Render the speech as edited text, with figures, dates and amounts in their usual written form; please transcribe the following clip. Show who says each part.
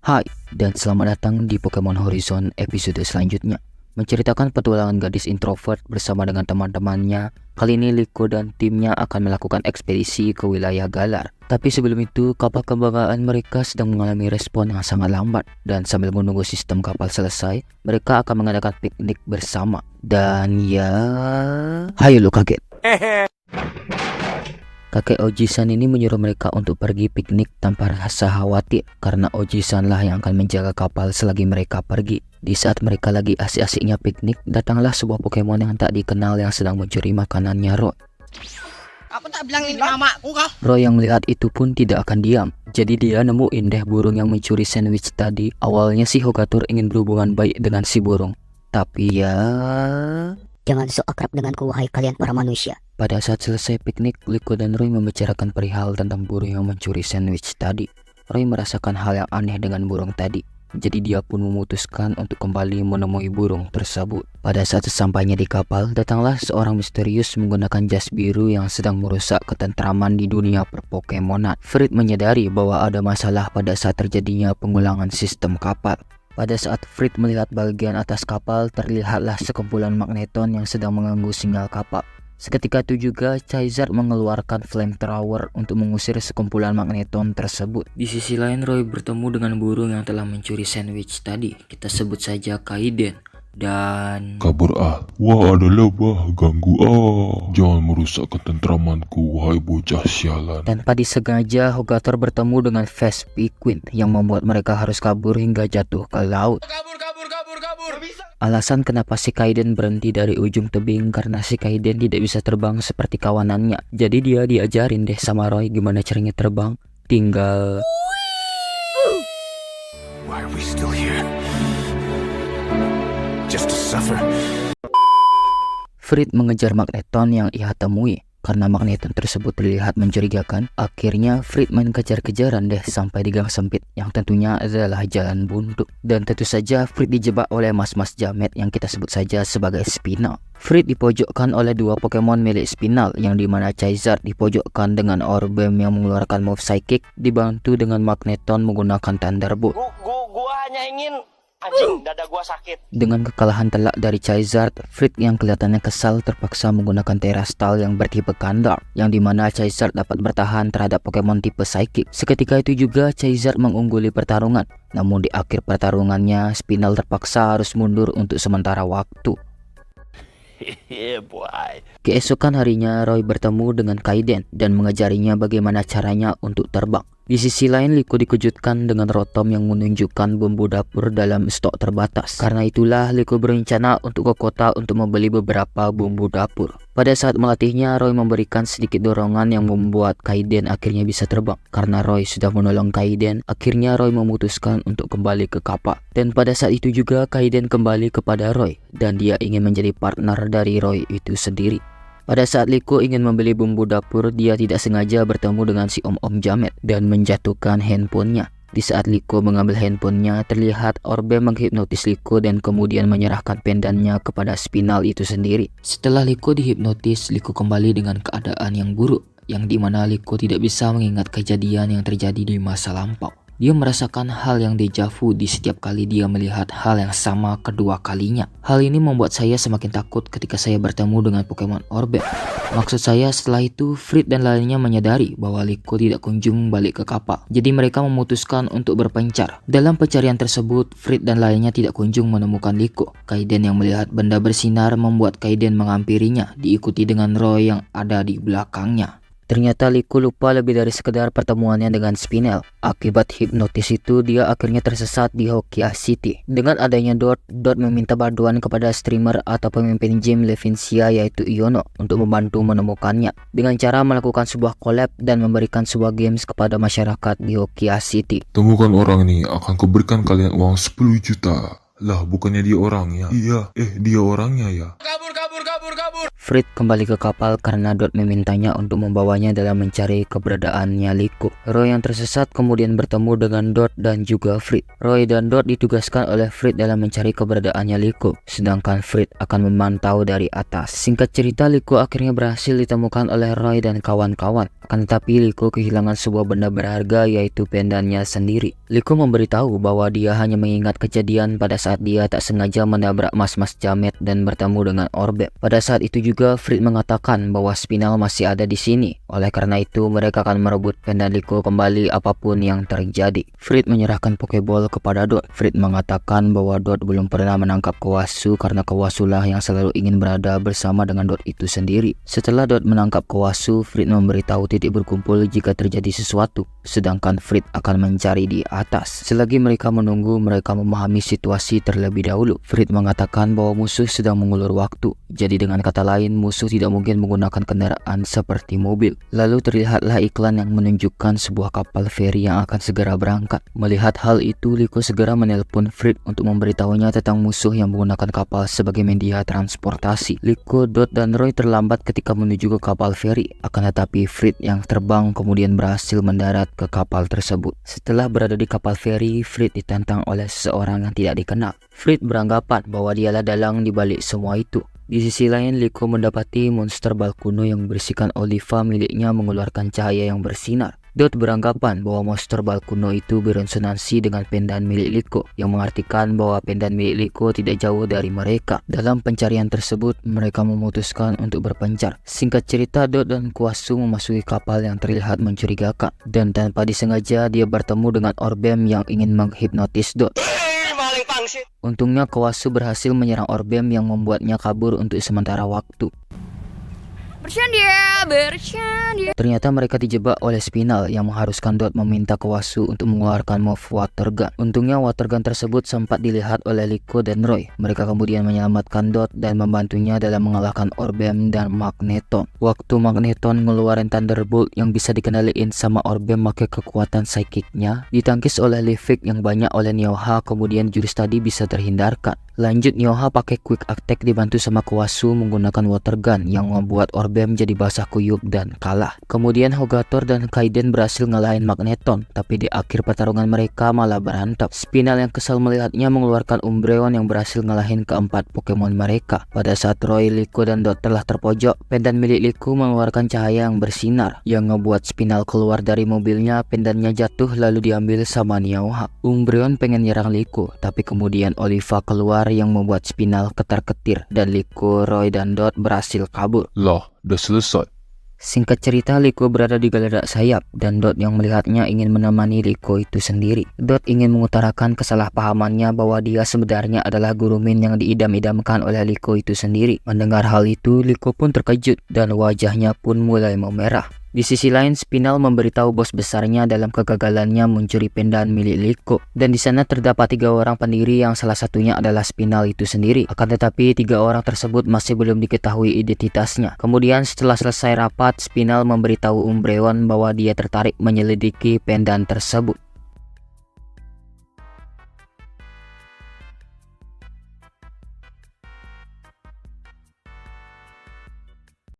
Speaker 1: Hai, dan selamat datang di Pokemon Horizon episode selanjutnya. Menceritakan petualangan gadis introvert bersama dengan teman-temannya. Kali ini Liko dan timnya akan melakukan ekspedisi ke wilayah Galar. Tapi sebelum itu, kapal kebanggaan mereka sedang mengalami respon yang sangat lambat. Dan sambil menunggu sistem kapal selesai, mereka akan mengadakan piknik bersama. Dan ya... Hayo lo kaget. Kakek Oji-san ini menyuruh mereka untuk pergi piknik tanpa rasa khawatir karena Oji-san lah yang akan menjaga kapal selagi mereka pergi. Di saat mereka lagi asik-asiknya piknik, datanglah sebuah Pokemon yang tak dikenal yang sedang mencuri makanannya Roy.
Speaker 2: Aku tak bilang ini namaku kah?
Speaker 1: Roy yang melihat itu pun tidak akan diam. Jadi dia nemuin deh burung yang mencuri sandwich tadi. Awalnya si Hogator ingin berhubungan baik dengan si burung. Tapi ya...
Speaker 3: Jangan sok akrab denganku, wahai kalian para manusia.
Speaker 1: Pada saat selesai piknik, Liko dan Roy membicarakan perihal tentang burung yang mencuri sandwich tadi. Roy merasakan hal yang aneh dengan burung tadi. Jadi dia pun memutuskan untuk kembali menemui burung tersebut. Pada saat sesampainya di kapal, datanglah seorang misterius menggunakan jas biru yang sedang merusak ketentraman di dunia perpokemonan. Frit menyadari bahwa ada masalah pada saat terjadinya pengulangan sistem kapal. Pada saat Frit melihat bagian atas kapal, terlihatlah sekumpulan magneton yang sedang mengganggu sinyal kapal. Seketika itu juga Charizard mengeluarkan flamethrower untuk mengusir sekumpulan magneton tersebut. Di sisi lain, Roy bertemu dengan burung yang telah mencuri sandwich tadi. Kita sebut saja Kaiden. Dan...
Speaker 4: Kabur ah. Wah, ada lebah, ganggu ah. Jangan merusak ketentramanku, wahai bocah sialan.
Speaker 1: Tanpa disengaja, Hogator bertemu dengan Vespi Queen yang membuat mereka harus kabur hingga jatuh ke laut.
Speaker 2: Kabur. Bisa.
Speaker 1: Alasan kenapa si Kaiden berhenti dari ujung tebing karena si Kaiden tidak bisa terbang seperti kawanannya. Jadi dia diajarin deh sama Roy gimana caranya terbang. Tinggal...
Speaker 5: Why are we still here? Just to suffer?
Speaker 1: Frit mengejar magneton yang ia temui. Karena magneton tersebut terlihat mencurigakan, akhirnya Frit main kejar-kejaran deh sampai di gang sempit yang tentunya adalah jalan buntu. Dan tentu saja Frit dijebak oleh mas-mas jamet yang kita sebut saja sebagai Spinal. Frit dipojokkan oleh dua Pokemon milik Spinal yang dimana Charizard dipojokkan dengan Orbeam yang mengeluarkan move Psychic dibantu dengan magneton menggunakan Thunderbolt.
Speaker 2: Gua hanya ingin anjing dada gua sakit.
Speaker 1: Dengan kekalahan telak dari Charizard, Frit yang kelihatannya kesal terpaksa menggunakan Terastal yang bertipe Kandar, yang dimana Charizard dapat bertahan terhadap Pokemon tipe Psychic. Seketika itu juga Charizard mengungguli pertarungan, namun di akhir pertarungannya Spinal terpaksa harus mundur untuk sementara waktu. Keesokan harinya Roy bertemu dengan Kaiden dan mengajarinya bagaimana caranya untuk terbang. Di sisi lain, Liko dikejutkan dengan Rotom yang menunjukkan bumbu dapur dalam stok terbatas. Karena itulah Liko berencana untuk ke kota untuk membeli beberapa bumbu dapur. Pada saat melatihnya, Roy memberikan sedikit dorongan yang membuat Kaiden akhirnya bisa terbang. Karena Roy sudah menolong Kaiden, akhirnya Roy memutuskan untuk kembali ke kapal. Dan pada saat itu juga Kaiden kembali kepada Roy dan dia ingin menjadi partner dari Roy itu sendiri. Pada saat Liko ingin membeli bumbu dapur, dia tidak sengaja bertemu dengan si Om-Om Jamet dan menjatuhkan handphonenya. Di saat Liko mengambil handphonenya, terlihat Orbe menghipnotis Liko dan kemudian menyerahkan pendannya kepada Spinal itu sendiri. Setelah Liko dihipnotis, Liko kembali dengan keadaan yang buruk, yang dimana Liko tidak bisa mengingat kejadian yang terjadi di masa lampau. Dia merasakan hal yang deja vu di setiap kali dia melihat hal yang sama kedua kalinya. Hal ini membuat saya semakin takut ketika saya bertemu dengan Pokemon Orbe. Maksud saya, setelah itu Frit dan lainnya menyadari bahwa Liko tidak kunjung balik ke kapal. Jadi mereka memutuskan untuk berpencar. Dalam pencarian tersebut, Frit dan lainnya tidak kunjung menemukan Liko. Kaiden yang melihat benda bersinar membuat Kaiden menghampirinya, diikuti dengan Roy yang ada di belakangnya. Ternyata Liko lupa lebih dari sekedar pertemuannya dengan Spinel. Akibat hipnotis itu, dia akhirnya tersesat di Hokia City. Dengan adanya Dot meminta bantuan kepada streamer atau pemimpin game Levincia yaitu Iono untuk membantu menemukannya. Dengan cara melakukan sebuah collab dan memberikan sebuah games kepada masyarakat di Hokia City.
Speaker 4: Temukan orang ini, akan kuberikan kalian uang 10 juta. Lah, bukannya dia orangnya? Iya, dia orangnya ya.
Speaker 2: Kabur.
Speaker 1: Frit kembali ke kapal karena Dot memintanya untuk membawanya dalam mencari keberadaannya Liko. Roy yang tersesat kemudian bertemu dengan Dot dan juga Frit. Roy dan Dot ditugaskan oleh Frit dalam mencari keberadaannya Liko, sedangkan Frit akan memantau dari atas. Singkat cerita, Liko akhirnya berhasil ditemukan oleh Roy dan kawan-kawan. Akan tetapi Liko kehilangan sebuah benda berharga, yaitu pendannya sendiri. Liko memberitahu bahwa dia hanya mengingat kejadian pada saat dia tak sengaja menabrak mas-mas jamet dan bertemu dengan Orbem. Pada saat itu juga Frit mengatakan bahwa Spinal masih ada di sini. Oleh karena itu mereka akan merebut pendan Liko kembali apapun yang terjadi. Frit menyerahkan Pokeball kepada Dot. Frit mengatakan bahwa Dot belum pernah menangkap Kawasu karena Kawasu lah yang selalu ingin berada bersama dengan Dot itu sendiri. Setelah Dot menangkap Kawasu, Frit memberitahu titik berkumpul jika terjadi sesuatu, sedangkan Frit akan mencari di atas. Selagi mereka menunggu, mereka memahami situasi terlebih dahulu. Frit mengatakan bahwa musuh sedang mengulur waktu, jadi dengan kata lain musuh tidak mungkin menggunakan kendaraan seperti mobil. Lalu terlihatlah iklan yang menunjukkan sebuah kapal feri yang akan segera berangkat. Melihat hal itu, Liko segera menelpon Frit untuk memberitahunya tentang musuh yang menggunakan kapal sebagai media transportasi. Liko, Dot, dan Roy terlambat ketika menuju ke kapal feri, akan tetapi Frit yang terbang kemudian berhasil mendarat ke kapal tersebut. Setelah berada di kapal feri, Frit ditantang oleh seseorang yang tidak dikenal. Frit beranggapan bahwa dialah dalang di balik semua itu. Di sisi lain, Liko mendapati monster bal kuno yang berisikan oliva miliknya mengeluarkan cahaya yang bersinar. Dot beranggapan bahwa monster bal kuno itu beresonansi dengan pendan milik Liko, yang mengartikan bahwa pendan milik Liko tidak jauh dari mereka. Dalam pencarian tersebut, mereka memutuskan untuk berpencar. Singkat cerita, Dot dan Kawasu memasuki kapal yang terlihat mencurigakan, dan tanpa disengaja dia bertemu dengan Orbem yang ingin menghipnotis Dot.
Speaker 2: Maling pangsit.
Speaker 1: Untungnya Kawasu berhasil menyerang Orbem yang membuatnya kabur untuk sementara waktu.
Speaker 6: Bercanda.
Speaker 1: Ternyata mereka dijebak oleh Spinal yang mengharuskan Dot meminta Kawasu untuk mengeluarkan move Water Gun. Untungnya Water Gun tersebut sempat dilihat oleh Liko dan Roy. Mereka kemudian menyelamatkan Dot dan membantunya dalam mengalahkan Orbem dan Magneton. Waktu Magneton ngeluarin Thunderbolt yang bisa dikendaliin sama Orbem pakai kekuatan psychic-nya, ditangkis oleh Leafik yang banyak oleh Nioha, kemudian jurus tadi bisa terhindarkan. Lanjut, Nioha pakai quick attack dibantu sama Kawasu menggunakan Water Gun yang membuat Orbem jadi basah kuyup dan kalah. Kemudian Hogator dan Kaiden berhasil ngalahin Magneton, tapi di akhir pertarungan mereka malah berantem. Spinal yang kesal melihatnya mengeluarkan Umbreon yang berhasil ngalahin keempat Pokemon mereka. Pada saat Roy, Liko, dan Dot telah terpojok, pendan milik Liko mengeluarkan cahaya yang bersinar yang ngebuat Spinal keluar dari mobilnya. Pendannya jatuh lalu diambil sama Nioha. Umbreon pengen nyerang Liko, tapi kemudian Oliva keluar yang membuat Spinal ketar-ketir dan Liko, Roy, dan Dot berhasil kabur.
Speaker 4: Lah, udah selesai.
Speaker 1: Singkat cerita, Liko berada di geladak sayap dan Dot yang melihatnya ingin menemani Liko itu sendiri. Dot ingin mengutarakan kesalahpahamannya bahwa dia sebenarnya adalah guru Min yang diidam-idamkan oleh Liko itu sendiri. Mendengar hal itu, Liko pun terkejut dan wajahnya pun mulai memerah. Di sisi lain, Spinal memberitahu bos besarnya dalam kegagalannya mencuri pendan milik Liko, dan di sana terdapat 3 orang pendiri yang salah satunya adalah Spinal itu sendiri. Akan tetapi 3 orang tersebut masih belum diketahui identitasnya. Kemudian setelah selesai rapat, Spinal memberitahu Umbreon bahwa dia tertarik menyelidiki pendan tersebut.